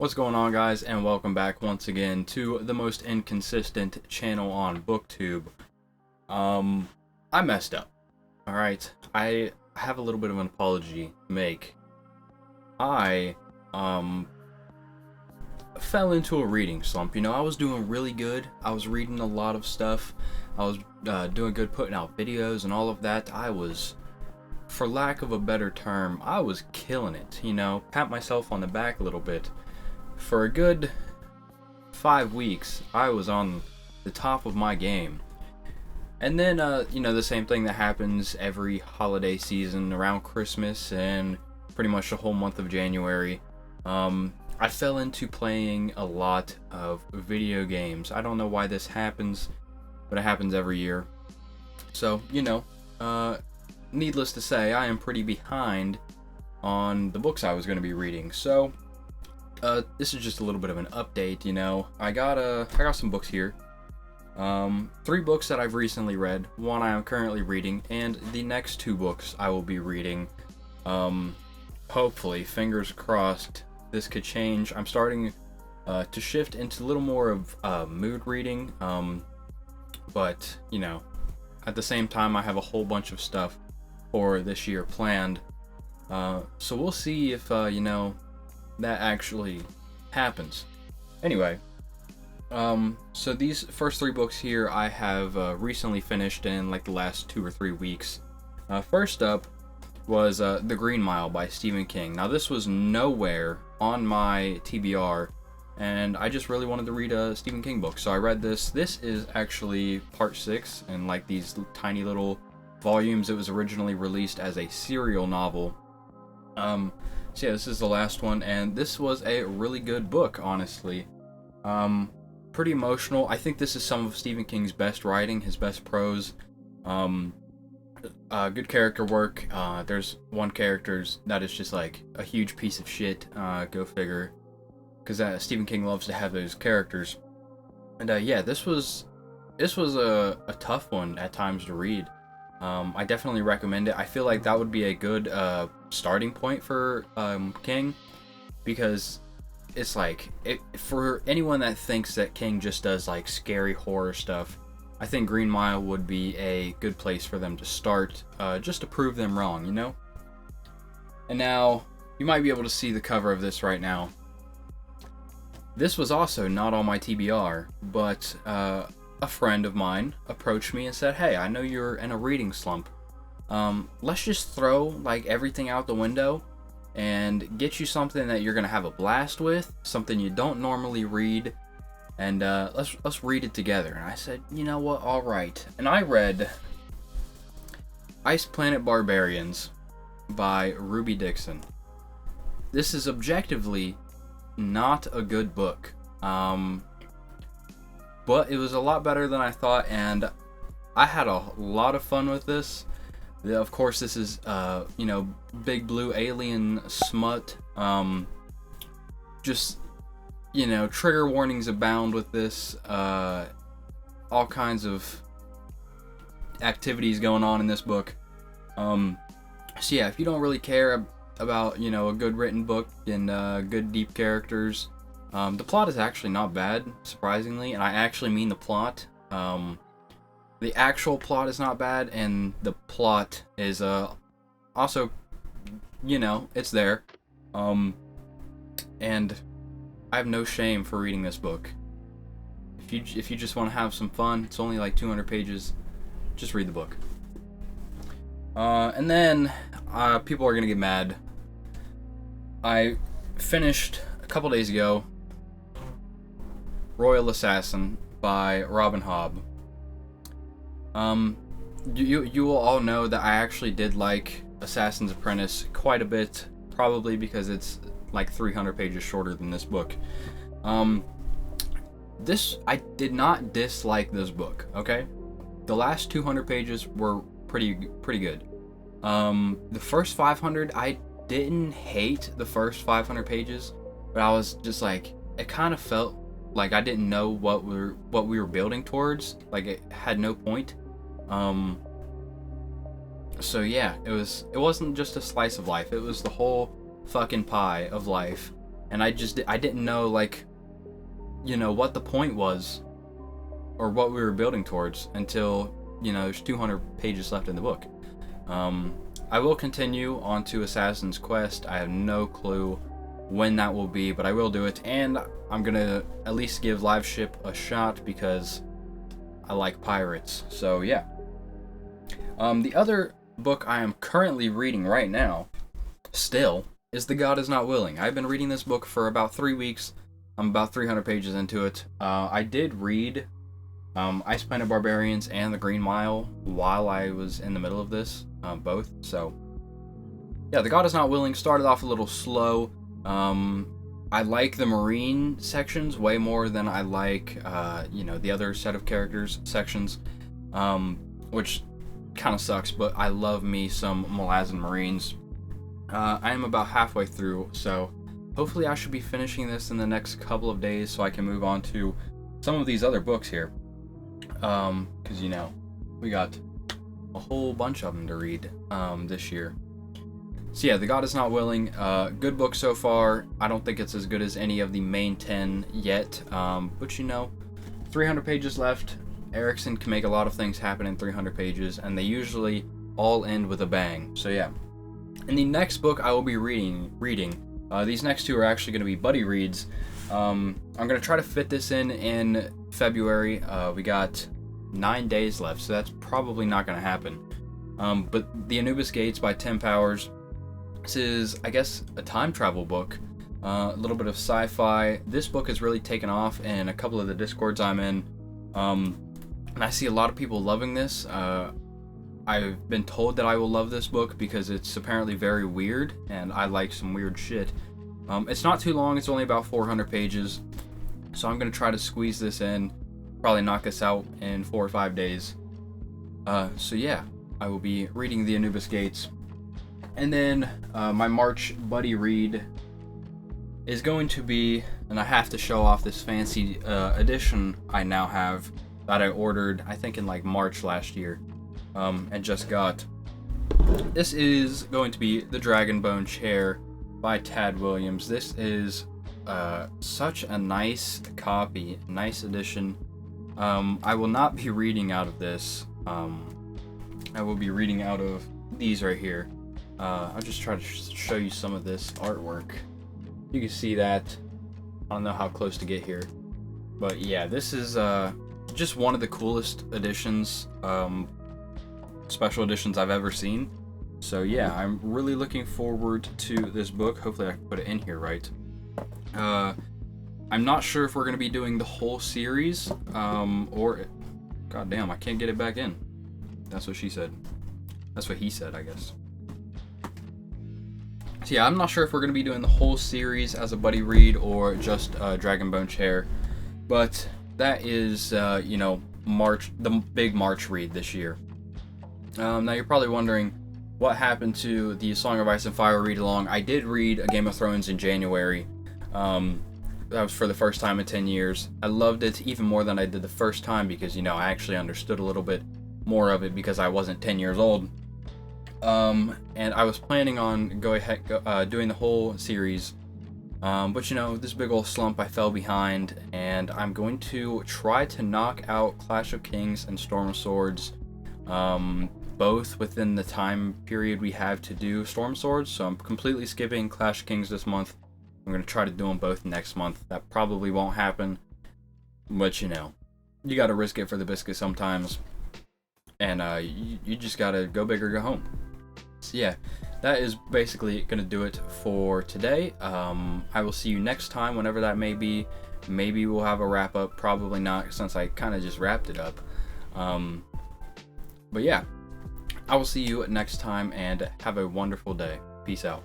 What's going on, guys, and welcome back once again to the most inconsistent channel on BookTube. I messed up. Alright, I have a little bit of an apology to make. I fell into a reading slump. I was doing really good. I was reading a lot of stuff. I was doing good, putting out videos and all of that. I was, for lack of a better term, I was killing it. Pat myself on the back a little bit. For a good 5 weeks, I was on the top of my game. And then, the same thing that happens every holiday season around Christmas and pretty much the whole month of January. I fell into playing a lot of video games. I don't know why this happens, but it happens every year. So, needless to say, I am pretty behind on the books I was going to be reading. So, this is just a little bit of an update, I got some books here. 3 books that I've recently read, one I am currently reading, and the next 2 books I will be reading. Hopefully, fingers crossed, this could change. I'm starting to shift into a little more of mood reading, but, at the same time, I have a whole bunch of stuff for this year planned. So we'll see if, that actually happens. Anyway, so these first 3 books here I have recently finished in like the last 2 or 3 weeks. First up was The Green Mile by Stephen King. Now this was nowhere on my TBR, and I just really wanted to read a Stephen King book, so I read this. This is actually part 6 in like these tiny little volumes. It was originally released as a serial novel. So yeah, this is the last one, and this was a really good book, honestly. Pretty emotional. I think this is some of Stephen King's best writing, his best prose. Good character work. There's one character that is just like a huge piece of shit. Go figure. Because Stephen King loves to have those characters. And yeah, this was a tough one at times to read. I definitely recommend it. I feel like that would be a good starting point for King, because it's like, for anyone that thinks that King just does like scary horror stuff, I think Green Mile would be a good place for them to start, just to prove them wrong, And now, you might be able to see the cover of this right now. This was also not on my TBR, but a friend of mine approached me and said, "Hey, I know you're in a reading slump. Let's just throw like everything out the window and get you something that you're gonna have a blast with, something you don't normally read, and let's read it together." And I said, "You know what? All right." And I read Planet Barbarians by Ruby Dixon. This is objectively not a good book. But it was a lot better than I thought, and I had a lot of fun with this. Of course, this is, big blue alien smut. Just, trigger warnings abound with this. All kinds of activities going on in this book. So yeah, if you don't really care about, a good written book and good deep characters, the plot is actually not bad, surprisingly, and I actually mean the plot. The actual plot is not bad, and the plot is also, it's there. And I have no shame for reading this book. If you just want to have some fun, it's only like 200 pages. Just read the book. And then people are gonna get mad. I finished a couple days ago Royal Assassin by Robin Hobb. You will all know that I actually did like Assassin's Apprentice quite a bit, probably because it's like 300 pages shorter than this book. I did not dislike this book, okay? The last 200 pages were pretty good. The first 500, I didn't hate the first 500 pages, but I was just like, it kind of felt like I didn't know what we were building towards. Like, it had no point. So yeah, it wasn't just a slice of life. It was the whole fucking pie of life. and I didn't know, like, you know, what the point was or what we were building towards until, you know, there's 200 pages left in the book. I will continue on to Assassin's Quest. I have no clue when that will be, but I will do it, and I'm gonna at least give Liveship a shot because I like pirates. So yeah. The other book I am currently reading right now, still, is The God Is Not Willing. I've been reading this book for about 3 weeks. I'm about 300 pages into it. I did read Planet Barbarians and The Green Mile while I was in the middle of this, both. So yeah, The God Is Not Willing started off a little slow. I like the marine sections way more than I like, you know, the other set of characters sections, which kind of sucks, but I love me some malazan marines. I am about halfway through, so hopefully I should be finishing this in the next couple of days so I can move on to some of these other books here. Because, you know, we got a whole bunch of them to read this year. So yeah, The God Is Not Willing, good book so far. I don't think it's as good as any of the main 10 yet, but you know, 300 pages left. Erikson can make a lot of things happen in 300 pages, and they usually all end with a bang. So yeah. In the next book I will be reading, these next two are actually going to be buddy reads. I'm going to try to fit this in February. We got 9 days left, so that's probably not going to happen. But The Anubis Gates by Tim Powers. This is, I guess, a time travel book. A little bit of sci-fi. This book has really taken off in a couple of the Discords I'm in. And I see a lot of people loving this. I've been told that I will love this book because it's apparently very weird, and I like some weird shit. It's not too long, it's only about 400 pages, so I'm going to try to squeeze this in, probably knock this out in 4 or 5 days. So yeah, I will be reading The Anubis Gates. And then my March buddy read is going to be, and I have to show off this fancy edition I now have that I ordered, I think in like March last year, and just got. This is going to be The Dragonbone Chair by Tad Williams. This is such a nice copy, nice edition. I will not be reading out of this. I will be reading out of these right here. I'll just try to show you some of this artwork. You can see that. I don't know how close to get here, but yeah, this is just one of the coolest editions, special editions I've ever seen. So yeah, I'm really looking forward to this book. Hopefully I can put it in here right. I'm not sure if we're going to be doing the whole series, or... God damn, I can't get it back in. That's what she said. That's what he said, I guess. So yeah, I'm not sure if we're going to be doing the whole series as a buddy read or just Dragonbone Chair, but that is, you know, March, the big March read this year. Now you're probably wondering what happened to the Song of Ice and Fire read along. I did read A Game of Thrones in January. That was for the first time in 10 years. I loved it even more than I did the first time because, you know, I actually understood a little bit more of it because I wasn't 10 years old. And I was planning on doing the whole series, but you know, this big old slump, I fell behind, and I'm going to try to knock out Clash of Kings and Storm of Swords, both within the time period we have to do Storm Swords. So I'm completely skipping Clash of Kings this month. I'm going to try to do them both next month. That probably won't happen, but you know, you got to risk it for the biscuit sometimes, and you just got to go big or go home. So yeah, that is basically going to do it for today. I will see you next time, whenever that may be. Maybe we'll have a wrap up, probably not, since I kind of just wrapped it up. But yeah, I will see you next time, and have a wonderful day. Peace out.